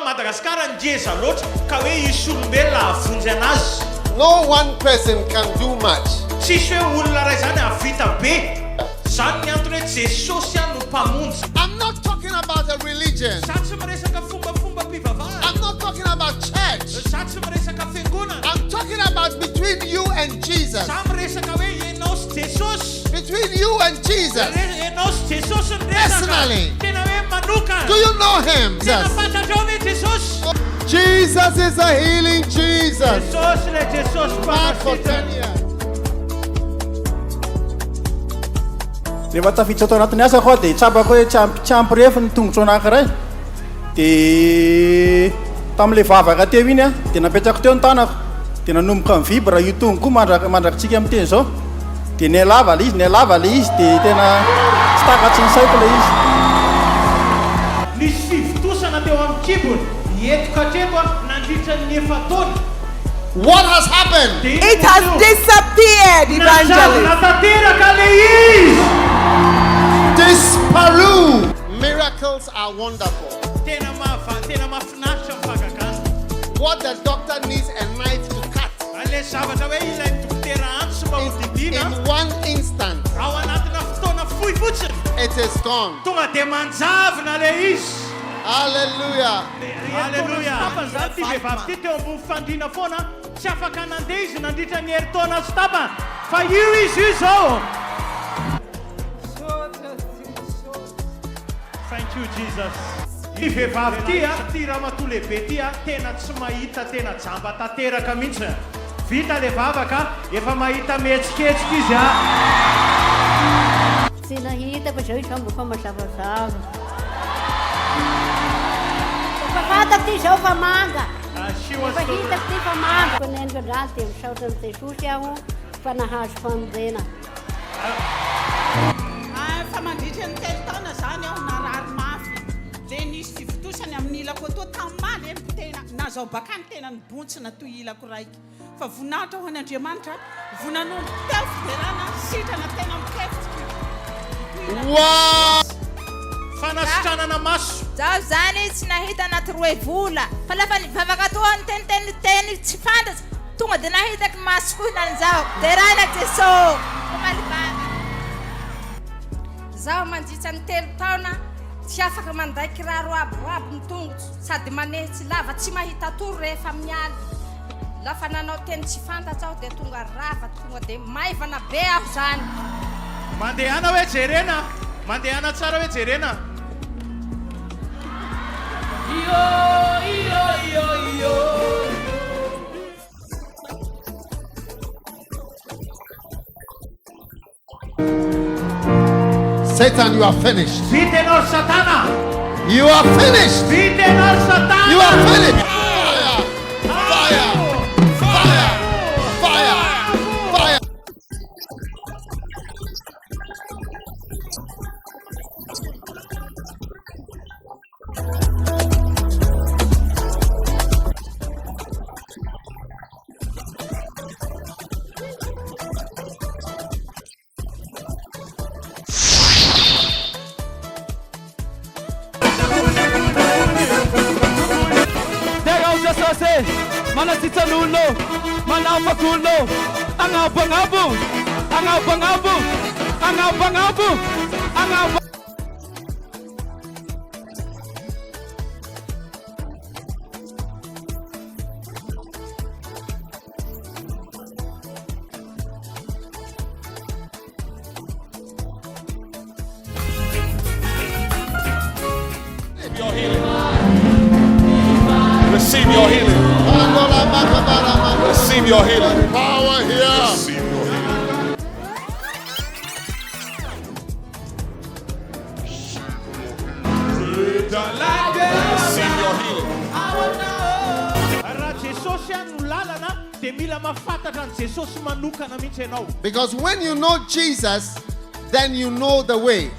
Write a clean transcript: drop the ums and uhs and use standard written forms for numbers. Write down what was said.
Madagascar ngeza loatra ka hoe isy olombelona avonjy anazy. No one person can do much. Tsisy hoe olona ray zany avita be. Zany ny antony hoe Jesosy no mpamonjy. I'm not talking about a religion. Satsy miresaka fomba pivavahana. I'm not talking about church. Satsy miresaka fiangonana. I'm talking about between you and Jesus. Sa miresaka hoe ianao sy Jesosy. Between you and Jesus. Ianao sy Jesosy ny resaka. Personally. Tena hoe manokana. Do you know him? Tena fantatrao hoe Jesosy. Jesus is a healing Jesus. Jesosy le Jesosy mpamasitrana. Rehefa tafiditra ato anatin'ny asako aho dia tsapako hoe tsampy rehefa ny tongotro anankiray dia tamin'ilay vavaka teo iny a dia napetrako teo ny tanako dia nanomboka amin'ny vibra io tongo koa mandrakitsika amin'ny teny zao dia nylava ilay izy dia tena tsy takatsy ny saiko ilay izy. Nisy fivitosana teo amin'ny kibony etoka hatreto nandritra ny 9 taona. What has happened? It has disappeared, evangelist. Natateraka ilay izy. Disparu. Miracles are wonderful. Tena mahafinaritra ny fahagagana. What the doctor needs a knife to cut. Ale zavatra hoe ilay dokotera antso mba hodidina. In one instant. Ao anatina fotoana fohy fotsiny. It is gone. Tonga dia manjavona ilay izy. Hallelujah. Hallelujah. Ty vehivavy ty teo ambony fandriana foana tsy afaka nandeha izy nandritra ny herintaona sy tapany fa io izy io zao. Thank you Jesus. Ty vehivavy ty ramatoa lehibe ty tena tsy mahita tena jamba tanteraka mihitsy. Vita le vavaka efa mahita mihetsiketsiky izy Tsy nahitako zao izy mba fa mazavazava. Fantako ty zao fa manga. Fa hitako ty fa manga. Faneniko andrano dia misaotra ny Jesosy aho fa nahazo famonjena. Fa mandritra ny 3 taona zany aho narary mafy. Dia nisy fivitosany amin'ny ilako atoa tamaly ny tena. Nazao bakany tena ny bontsina toy ilako raiky. Fa voninahitra ho an'Andriamanitra, voninahino telo fiderana sitrana tena mikefitsika. Wow! Fanasitranana maso. Zaho zany tsy nahita anaty 2 vola. Fa lafa nivavaka toa niteniteny tsy fantatsa. Tonga dia nahitako maso koa nan'izao. Dia rahana Jesosy. Malibana. Zaho mandritra ny 3 taona tsy afaka manday kiraro aboabo ny tongotro sady manehy tsy lava tsy mahita toro rehefa mialy. Lafa nanao teny tsy fantatsa aho dia tonga rava tonga dia maivana be aho zany. Mandehana hoe jerena. Mandehana tsara hoe jerena. Satan, you are finished. Vitenor Satana. You are finished. Vitenor Satana. You are finished. Fire. Fire. Fire. Fire. Fire. Jesosy Manasitrana manamakulo angabangabu Your healing. Receive your healing. Receive your healing. Power here. Receive your healing. Receive your healing. Because when you know Jesus, then you know the way.